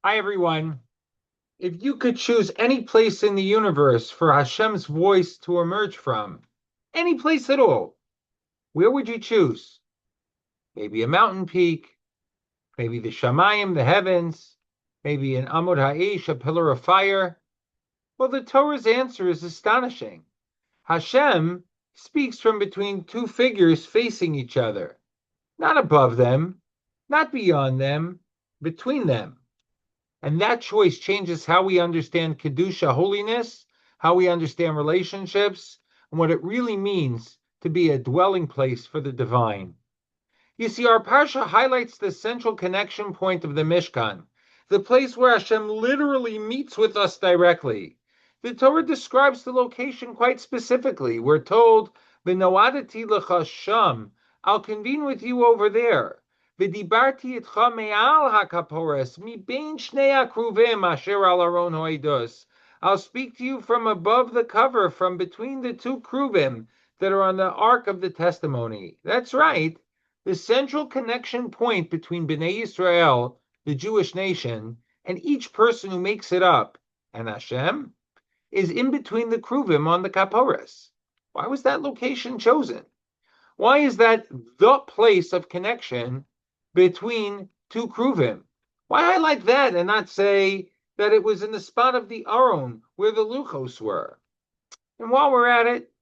Hi, everyone. If you could choose any place in the universe for Hashem's voice to emerge from, any place at all, where would you choose? Maybe a mountain peak, maybe the Shamayim, the heavens, maybe an Amud Ha'ish, a pillar of fire. Well, the Torah's answer is astonishing. Hashem speaks from between two figures facing each other, not above them, not beyond them, between them. And that choice changes how we understand Kedusha, holiness, how we understand relationships, and what it really means to be a dwelling place for the divine. You see, our Parsha highlights the central connection point of the Mishkan, the place where Hashem literally meets with us directly. The Torah describes the location quite specifically. We're told, "V'noadati lecha sham," I'll convene with you over there. "V'dibarti itcha me'al hakaporas mibein shnei akruvim asher al aron hoidos." I'll speak to you from above the cover, from between the two kruvim that are on the ark of the testimony. That's right. The central connection point between Bnei Israel, the Jewish nation, and each person who makes it up, and Hashem, is in between the Kruvim on the Kaporas. Why was that location chosen? Why is that the place of connection between two Kruvim? Why highlight that and not say that it was in the spot of the Aron where the Luchos were? And while we're at it,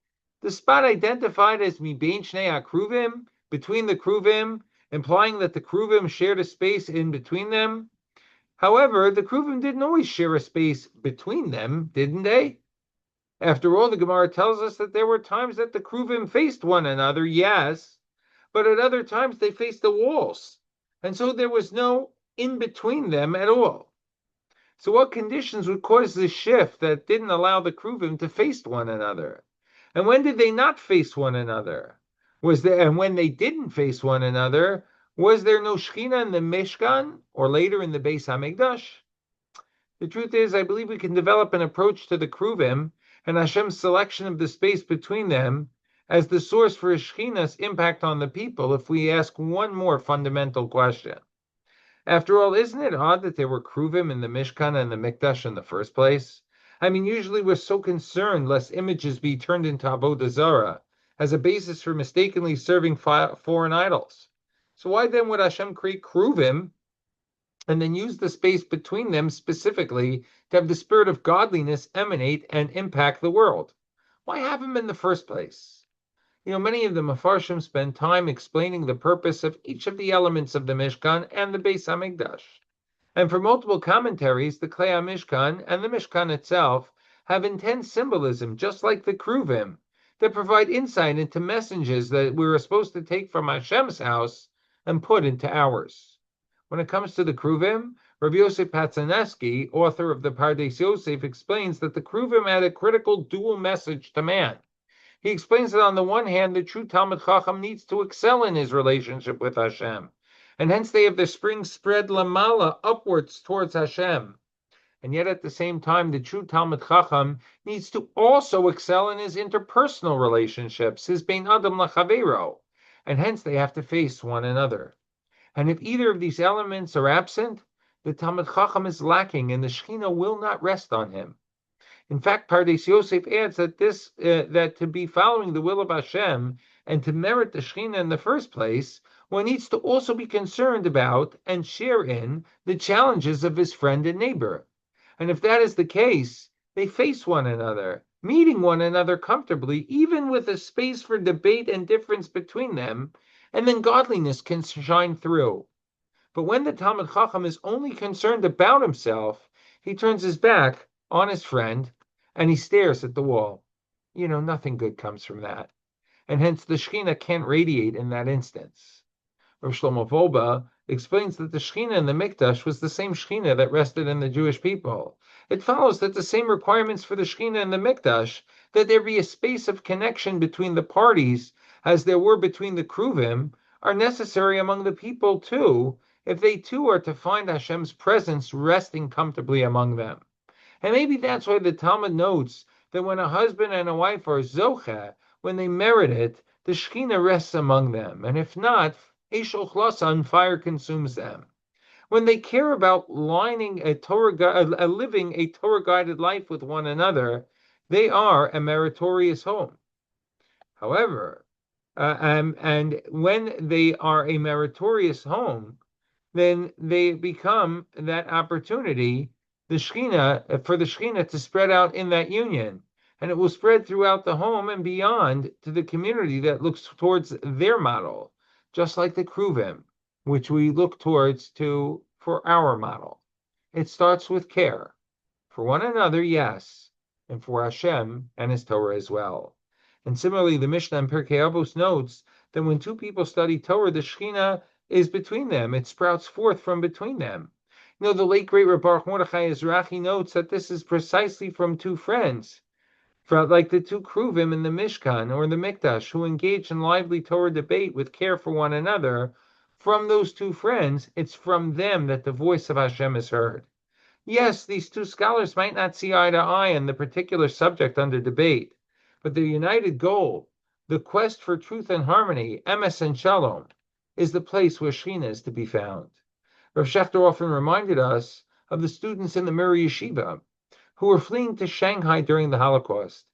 the spot identified as Mibein Shnei HaKruvim, between the Kruvim, implying that the Kruvim shared a space in between them. However, the Kruvim didn't always share a space between them, didn't they? After all, the Gemara tells us that there were times that the Kruvim faced one another, yes, but at other times they faced the walls. And so there was no in between them at all. So what conditions would cause this shift that didn't allow the Kruvim to face one another? And when did they not face one another? And when they didn't face one another, was there no Shechina in the Mishkan or later in the Beis Hamikdash? The truth is, I believe we can develop an approach to the Kruvim and Hashem's selection of the space between them as the source for Shechina's impact on the people if we ask one more fundamental question. After all, isn't it odd that there were Kruvim in the Mishkan and the Mikdash in the first place? I mean, usually we're so concerned lest images be turned into Avodah Zarah as a basis for mistakenly serving foreign idols. So why then would Hashem create Kruvim and then use the space between them specifically to have the spirit of godliness emanate and impact the world? Why have them in the first place? Many of the Mefarshim spend time explaining the purpose of each of the elements of the Mishkan and the Beis Hamikdash. And for multiple commentaries, the Klei HaMishkan and the Mishkan itself have intense symbolism, just like the Kruvim, that provide insight into messages that we were supposed to take from Hashem's house and put into ours. When it comes to the Kruvim, Rabbi Yosef Patzaneski, author of the Pardes Yosef, explains that the Kruvim had a critical dual message to man. He explains that on the one hand, the true Talmid Chacham needs to excel in his relationship with Hashem, and hence they have their springs spread lamala, upwards towards Hashem. And yet at the same time, the true Talmid Chacham needs to also excel in his interpersonal relationships, his bein adam lachavero, and hence they have to face one another. And if either of these elements are absent, the Talmid Chacham is lacking, and the Shekhinah will not rest on him. In fact, Pardes Yosef adds that to be following the will of Hashem and to merit the Shekhinah in the first place, one needs to also be concerned about and share in the challenges of his friend and neighbor. And if that is the case, they face one another, meeting one another comfortably, even with a space for debate and difference between them, and then godliness can shine through. But when the Talmid Chacham is only concerned about himself, he turns his back on his friend and he stares at the wall. Nothing good comes from that. And hence the Shekhinah can't radiate in that instance. Rav Shlomo Wolbe explains that the Shekhinah in the Mikdash was the same Shekhinah that rested in the Jewish people. It follows that the same requirements for the Shekhinah in the Mikdash, that there be a space of connection between the parties as there were between the Kruvim, are necessary among the people too, if they too are to find Hashem's presence resting comfortably among them. And maybe that's why the Talmud notes that when a husband and a wife are zocheh, when they merit it, the Shekhinah rests among them. And if not, Eish Ochlasan, fire consumes them. when they care about living a Torah-guided life with one another, they are a meritorious home. However, and when they are a meritorious home, then they become that opportunity, the Shekhinah, for the Shekhinah to spread out in that union. And it will spread throughout the home and beyond to the community that looks towards their model, just like the Kruvim, which we look towards for our model. It starts with care for one another, yes, and for Hashem and His Torah as well. And similarly, the Mishnah in Pirkei Avos notes that when two people study Torah, the Shekhinah is between them. It sprouts forth from between them. The late great Rabbi Baruch Mordechai Ezrachi notes that this is precisely from two friends, like the two Kruvim in the Mishkan or the Mikdash, who engage in lively Torah debate with care for one another. From those two friends, it's from them that the voice of Hashem is heard. Yes, these two scholars might not see eye to eye on the particular subject under debate, but their united goal, the quest for truth and harmony, emes and shalom, is the place where Shekhinah is to be found. Rav Shechter often reminded us of the students in the Mir Yeshiva who were fleeing to Shanghai during the Holocaust.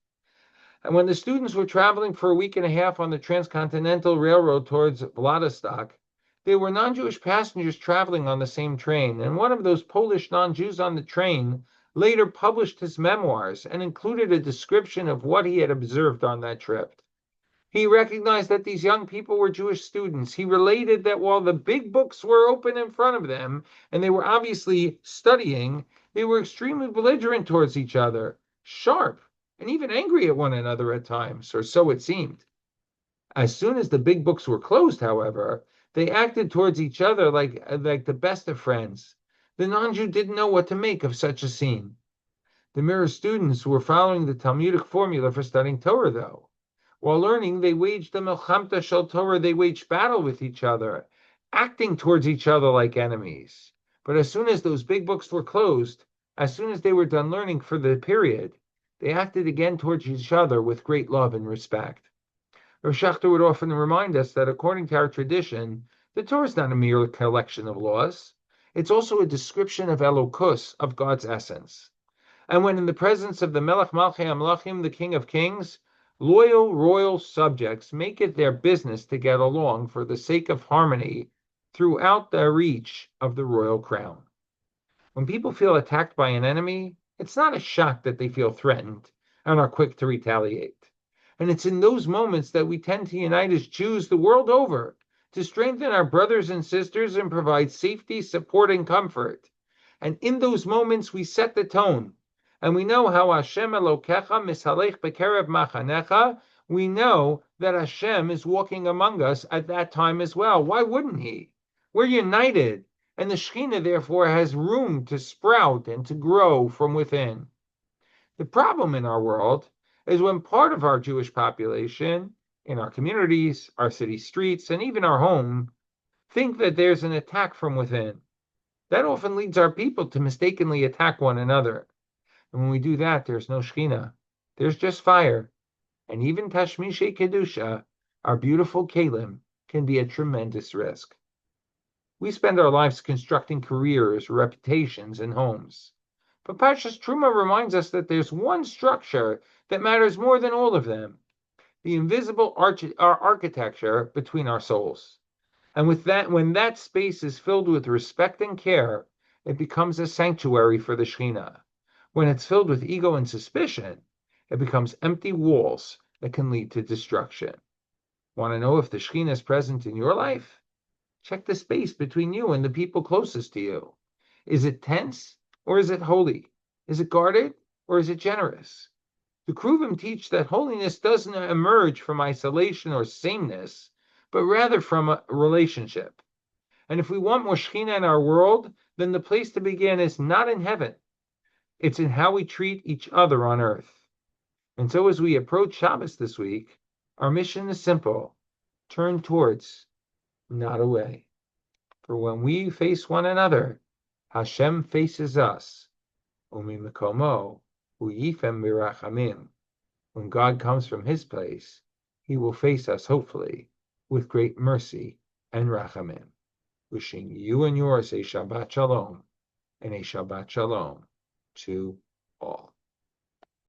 And when the students were traveling for a week and a half on the Transcontinental Railroad towards Vladivostok, there were non-Jewish passengers traveling on the same train, and one of those Polish non-Jews on the train later published his memoirs and included a description of what he had observed on that trip. He recognized that these young people were Jewish students. He related that while the big books were open in front of them, and they were obviously studying, they were extremely belligerent towards each other, sharp, and even angry at one another at times, or so it seemed. As soon as the big books were closed, however, they acted towards each other like the best of friends. The non-Jew didn't know what to make of such a scene. The Mirror students were following the Talmudic formula for studying Torah, though. While learning, they waged the Milchamta Shel Torah, they waged battle with each other, acting towards each other like enemies. But as soon as those big books were closed, as soon as they were done learning for the period, they acted again towards each other with great love and respect. Rav Shechter would often remind us that according to our tradition, the Torah is not a mere collection of laws. It's also a description of Elokus, of God's essence. And when in the presence of the Melech Malchei Amlachim, the King of Kings, loyal royal subjects make it their business to get along for the sake of harmony throughout the reach of the royal crown. When people feel attacked by an enemy, it's not a shock that they feel threatened and are quick to retaliate. And it's in those moments that we tend to unite as Jews the world over to strengthen our brothers and sisters and provide safety, support, and comfort. And in those moments, we set the tone. And we know how Hashem Elokecha misalech bekerev machanecha. We know that Hashem is walking among us at that time as well. Why wouldn't He? We're united, and the Shekhinah therefore has room to sprout and to grow from within. The problem in our world is when part of our Jewish population, in our communities, our city streets, and even our home, think that there's an attack from within. That often leads our people to mistakenly attack one another. And when we do that, there's no Shekhinah. There's just fire. And even Tashmishe Kedusha, our beautiful Kalim, can be a tremendous risk. We spend our lives constructing careers, reputations, and homes. But Parashas Terumah reminds us that there's one structure that matters more than all of them, the invisible architecture between our souls. And with that, when that space is filled with respect and care, it becomes a sanctuary for the Shekhinah. When it's filled with ego and suspicion, it becomes empty walls that can lead to destruction. Want to know if the Shekhinah is present in your life? Check the space between you and the people closest to you. Is it tense or is it holy? Is it guarded or is it generous? The Kruvim teach that holiness doesn't emerge from isolation or sameness, but rather from a relationship. And if we want more Shekhinah in our world, then the place to begin is not in heaven. It's in how we treat each other on earth. And so as we approach Shabbos this week, our mission is simple. Turn towards, not away. For when we face one another, Hashem faces us. Umimikomo, uyifem mirachamim. When God comes from His place, He will face us, hopefully, with great mercy and rachamim. Wishing you and yours a Shabbat Shalom and a Shabbat Shalom to all.